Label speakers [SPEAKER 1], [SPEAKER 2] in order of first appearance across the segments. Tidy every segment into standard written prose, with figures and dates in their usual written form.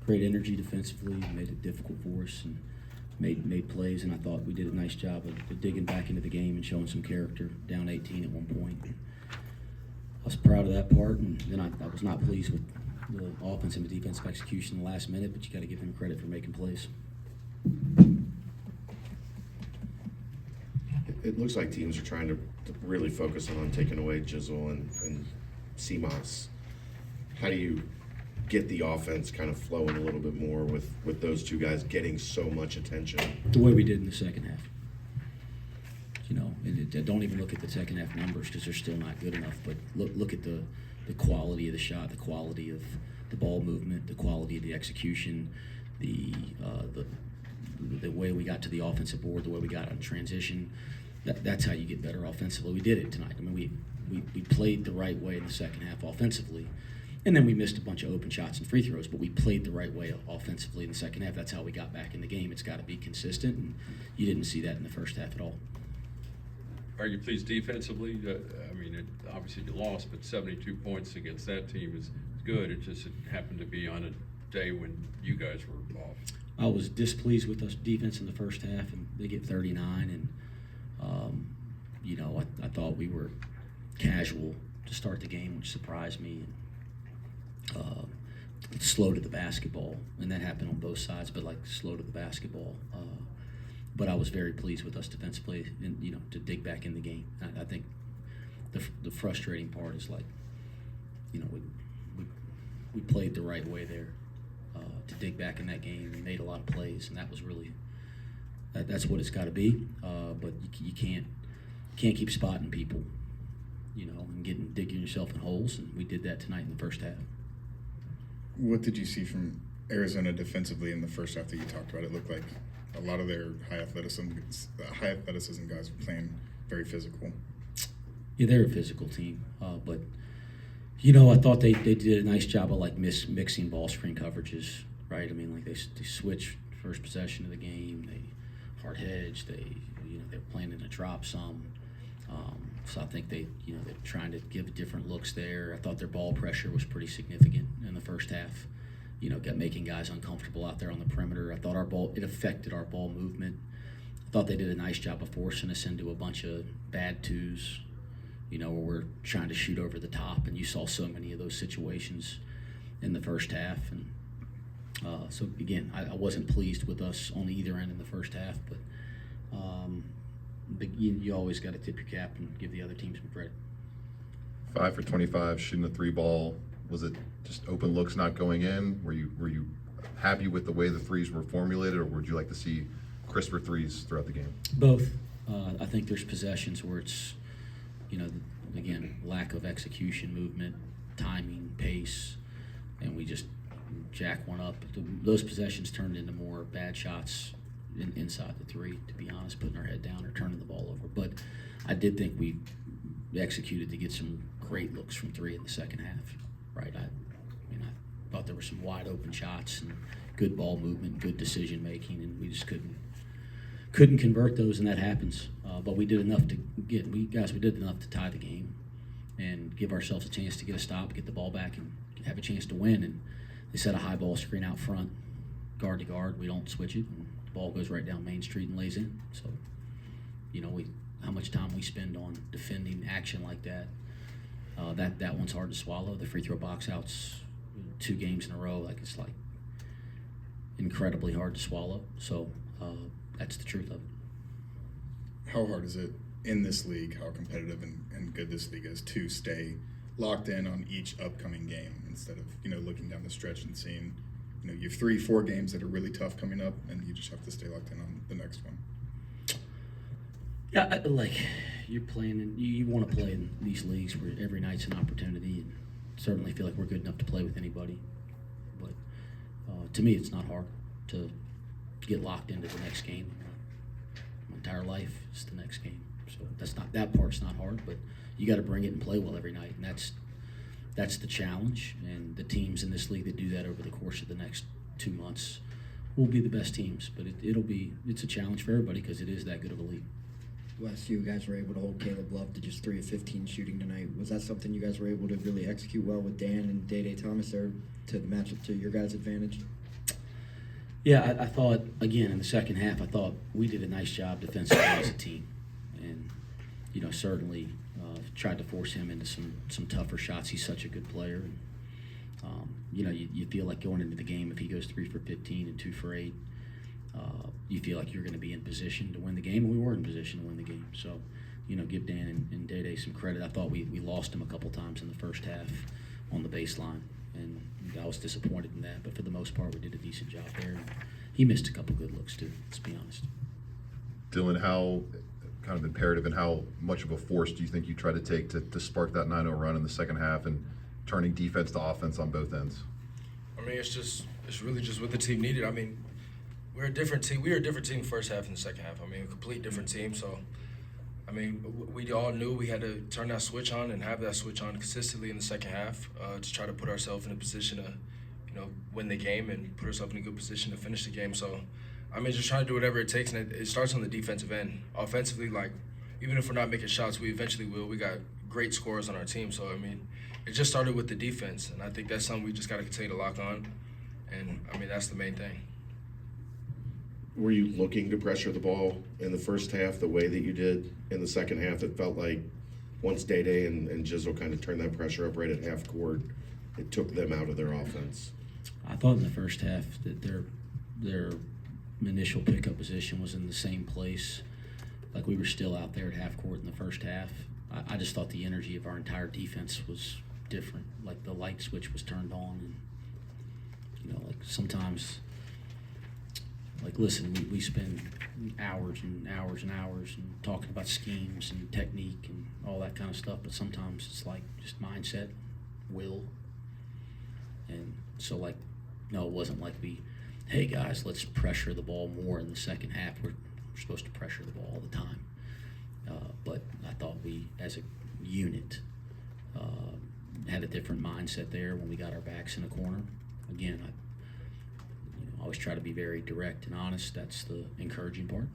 [SPEAKER 1] great energy defensively, made it difficult for us, and made plays. And I thought we did a nice job of digging back into the game and showing some character. Down 18 at one point. I was proud of that part, and then I was not pleased with the offensive and defensive execution in the last minute. But you got to give them credit for making plays.
[SPEAKER 2] It looks like teams are trying to really focus on taking away Jizzle and Seamas. How do you get the offense kind of flowing a little bit more with those two guys getting so much attention?
[SPEAKER 1] The way we did in the second half. You know, don't even look at the second half numbers because they're still not good enough. But look at the quality of the shot, the quality of the ball movement, the quality of the execution, the way we got to the offensive board, the way we got on transition. That's how you get better offensively. We did it tonight. I mean, we played the right way in the second half offensively, and then we missed a bunch of open shots and free throws, but we played the right way offensively in the second half. That's how we got back in the game. It's got to be consistent, and you didn't see that in the first half at all.
[SPEAKER 3] Are you pleased defensively? I mean, obviously you lost, but 72 points against that team is good. It happened to be on a day when you guys were off.
[SPEAKER 1] I was displeased with us defense in the first half, and they get 39, and you know, I thought we were casual to start the game, which surprised me. And, slow to the basketball, and that happened on both sides, but like slow to the basketball. But I was very pleased with us defensively, and you know, to dig back in the game. I think the frustrating part is like, you know, we played the right way there to dig back in that game. We made a lot of plays, and that was really that's what it's got to be. But you can't keep spotting people, you know, and digging yourself in holes, and we did that tonight in the first half.
[SPEAKER 4] What did you see from Arizona defensively in the first half that you talked about? It looked like a lot of their high athleticism guys were playing very physical.
[SPEAKER 1] Yeah, they're a physical team, but you know, I thought they did a nice job of like mixing ball screen coverages, right? I mean, like they switched first possession of the game, they hard hedge, they're playing in a drop some. So I think they're trying to give different looks there. I thought their ball pressure was pretty significant in the first half. You know, making guys uncomfortable out there on the perimeter. I thought it affected our ball movement. I thought they did a nice job of forcing us into a bunch of bad twos, you know, where we're trying to shoot over the top, and you saw so many of those situations in the first half. And so again, I wasn't pleased with us on either end in the first half, but you always got to tip your cap and give the other team some credit.
[SPEAKER 5] 5 for 25 shooting the three ball. Was it just open looks not going in? Were you happy with the way the threes were formulated, or would you like to see crisper threes throughout the game?
[SPEAKER 1] Both. I think there's possessions where it's, you know, again, lack of execution, movement, timing, pace, and we just jack one up. Those possessions turned into more bad shots inside the three, to be honest, putting our head down or turning the ball over. But I did think we executed to get some great looks from three in the second half, right? I thought there were some wide open shots and good ball movement, good decision making, and we just couldn't convert those, and that happens. But we did enough we did enough to tie the game and give ourselves a chance to get a stop, get the ball back, and have a chance to win. And they set a high ball screen out front, guard to guard. We don't switch it, and the ball goes right down Main Street and lays in. So, you know, how much time we spend on defending action like that, that one's hard to swallow. The free throw box outs 2 games in a row, it's incredibly hard to swallow. So that's the truth of it.
[SPEAKER 4] How hard is it in this league, how competitive and good this league is, to stay locked in on each upcoming game instead of, you know, looking down the stretch and seeing, you know, you have 3-4 games that are really tough coming up, and you just have to stay locked in on the next one?
[SPEAKER 1] Yeah, you're playing, and you want to play in these leagues where every night's an opportunity, and certainly feel like we're good enough to play with anybody. But to me, it's not hard to get locked into the next game. My entire life is the next game, so that part's not hard. But you got to bring it and play well every night, and that's the challenge. And the teams in this league that do that over the course of the next 2 months will be the best teams. But it's a challenge for everybody because it is that good of a league.
[SPEAKER 6] Wes, you guys were able to hold Caleb Love to just 3 of 15 shooting tonight. Was that something you guys were able to really execute well with Dan and Day Thomas there to match up to your guys' advantage?
[SPEAKER 1] Yeah, I thought, again, in the second half, I thought we did a nice job defensively as a team. And, certainly tried to force him into some tougher shots. He's such a good player. And, you feel like going into the game, if he goes 3 for 15 and 2 for 8, you feel like you're going to be in position to win the game. And we were in position to win the game. So, give Dan and Day some credit. I thought we lost him a couple times in the first half on the baseline. And I was disappointed in that, but for the most part, we did a decent job there. He missed a couple good looks too. Let's be honest.
[SPEAKER 5] Dylan, how kind of imperative and how much of a force do you think you try to take to spark that 9-0 run in the second half and turning defense to offense on both ends?
[SPEAKER 7] I mean, it's really just what the team needed. I mean, we're a different team. We were a different team first half and the second half. I mean, a complete different team. So, I mean, we all knew we had to turn that switch on and have that switch on consistently in the second half to try to put ourselves in a position to, win the game and put ourselves in a good position to finish the game. So, I mean, just trying to do whatever it takes, and it starts on the defensive end. Offensively, like, even if we're not making shots, we eventually will. We got great scorers on our team. So, I mean, it just started with the defense, and I think that's something we just got to continue to lock on. And, I mean, that's the main thing.
[SPEAKER 2] Were you looking to pressure the ball in the first half the way that you did in the second half? It felt like once Day and Jizzle kind of turned that pressure up right at half court, it took them out of their offense.
[SPEAKER 1] I thought in the first half that their initial pickup position was in the same place. Like we were still out there at half court in the first half. I just thought the energy of our entire defense was different. Like the light switch was turned on, and like sometimes, like listen, we spend hours and hours and hours and talking about schemes and technique and all that kind of stuff, but sometimes it's like just mindset, will, and so like no, it wasn't like hey guys, let's pressure the ball more in the second half. We're supposed to pressure the ball all the time. But I thought we, as a unit, had a different mindset there when we got our backs in a corner. Again, I always try to be very direct and honest. That's the encouraging part.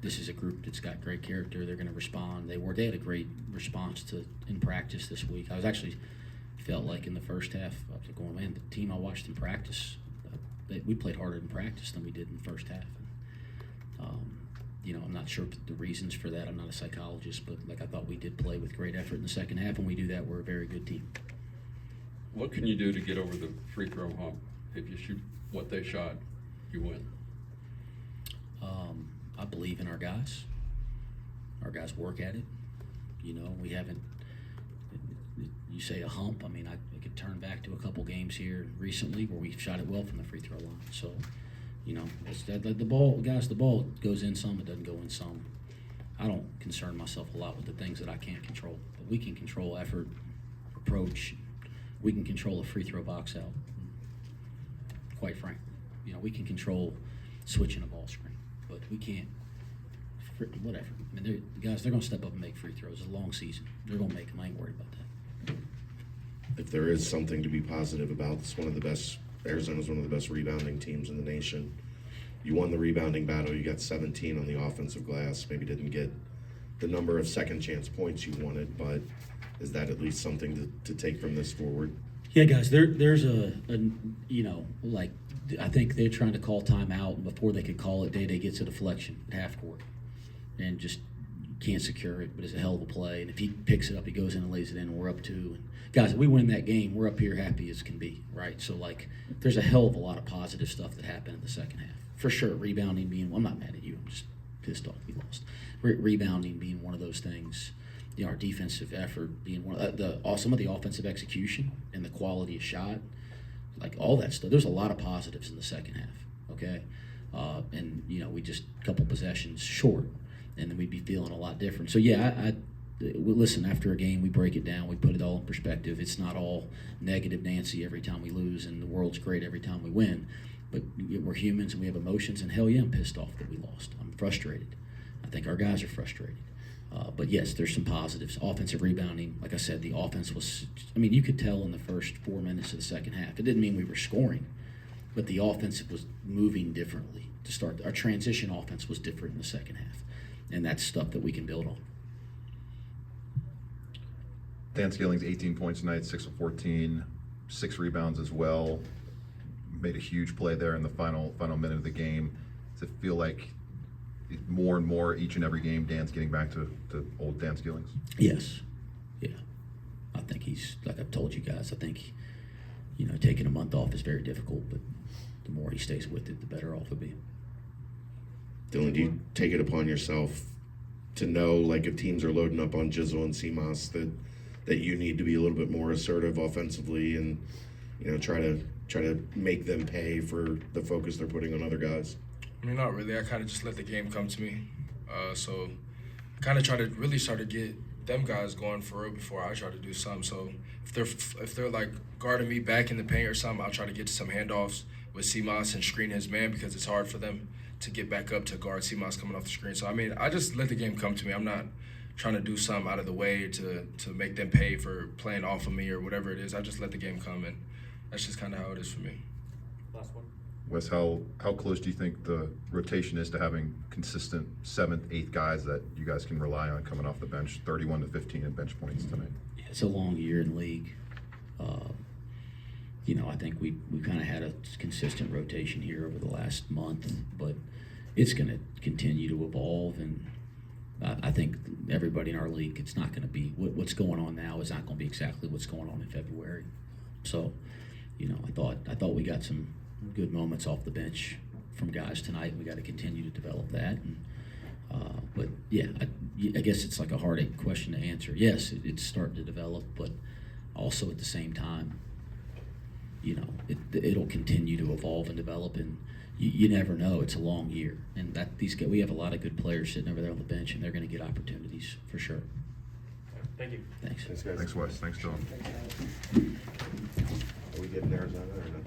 [SPEAKER 1] This is a group that's got great character. They're going to respond. They had a great response in practice this week. I was actually felt like in the first half, I was going, man, the team I watched in practice, we played harder in practice than we did in the first half. I'm not sure the reasons for that. I'm not a psychologist, but I thought we did play with great effort in the second half. When we do that, we're a very good team.
[SPEAKER 3] What can you do to get over the free throw hump? If you shoot what they shot, you win.
[SPEAKER 1] I believe in our guys. Our guys work at it. We haven't. You say a hump. I mean, I could turn back to a couple games here recently where we shot it well from the free throw line. So, it's that the ball goes in some, it doesn't go in some. I don't concern myself a lot with the things that I can't control, but we can control effort, approach. We can control a free throw box out. Quite frankly, we can control switching a ball screen, but we can't. Whatever. I mean, the guys, they're going to step up and make free throws. It's a long season. They're going to make them. I ain't worried about that.
[SPEAKER 2] If there is something to be positive about, Arizona's one of the best rebounding teams in the nation. You won the rebounding battle. You got 17 on the offensive glass. Maybe didn't get the number of second chance points you wanted, but is that at least something to take from this forward?
[SPEAKER 1] Yeah, guys, there's I think they're trying to call timeout, and before they could call it, Day gets a deflection at half court and just can't secure it, but it's a hell of a play. And if he picks it up, he goes in and lays it in, and we're up 2. And guys, if we win that game, we're up here happy as can be, right? So, there's a hell of a lot of positive stuff that happened in the second half. For sure, rebounding being – I'm not mad at you. I'm just pissed off we lost. Rebounding being one of those things. Our defensive effort being one of some of the offensive execution and the quality of shot, all that stuff. There's a lot of positives in the second half, okay? And, we just a couple possessions short, and then we'd be feeling a lot different. So, yeah, listen, after a game, we break it down. We put it all in perspective. It's not all negative Nancy every time we lose, and the world's great every time we win. But we're humans, and we have emotions, and hell yeah, I'm pissed off that we lost. I'm frustrated. I think our guys are frustrated. But, yes, there's some positives. Offensive rebounding, like I said, the offense was – you could tell in the first 4 minutes of the second half. It didn't mean we were scoring, but the offense was moving differently to start. Our transition offense was different in the second half, and that's stuff that we can build on.
[SPEAKER 5] Dan Skilling's 18 points tonight, 6 of 14, 6 rebounds as well. made a huge play there in the final minute of the game. Does it feel like more and more each and every game Dan's getting back to old Dan Skillings?
[SPEAKER 1] Yes. Yeah. I think he's, like I've told you guys, I think, taking a month off is very difficult, but the more he stays with it, the better off he'll be.
[SPEAKER 2] Dylan, do you take it upon yourself to know, like, if teams are loading up on Jizzle and CMOS, that you need to be a little bit more assertive offensively and, try to make them pay for the focus they're putting on other guys?
[SPEAKER 7] I mean, not really. I kind of just let the game come to me. So I kind of try to really start to get them guys going for real before I try to do something. So if they're like guarding me back in the paint or something, I'll try to get to some handoffs with CMOS and screen his man because it's hard for them to get back up to guard CMOS coming off the screen. So, I mean, I just let the game come to me. I'm not trying to do something out of the way to make them pay for playing off of me or whatever it is. I just let the game come, and that's just kind of how it is for me.
[SPEAKER 8] Last one.
[SPEAKER 5] Wes, how close do you think the rotation is to having consistent 7th, 8th guys that you guys can rely on coming off the bench? 31 to 15 in bench points tonight.
[SPEAKER 1] It's a long year in the league. I think we kind of had a consistent rotation here over the last month, but it's going to continue to evolve. And I think everybody in our league, it's not going to be what's going on now is not going to be exactly what's going on in February. So, I thought we got some good moments off the bench from guys tonight. We got to continue to develop that. And, but yeah, I guess it's like a heartache question to answer. Yes, it's starting to develop, but also at the same time, it'll continue to evolve and develop, and you never know. It's a long year, and we have a lot of good players sitting over there on the bench, and they're going to get opportunities for sure.
[SPEAKER 8] Thank you.
[SPEAKER 1] Thanks.
[SPEAKER 2] Thanks, guys.
[SPEAKER 5] Thanks, Wes. Thanks, Dylan.
[SPEAKER 2] Are we getting Arizona or no?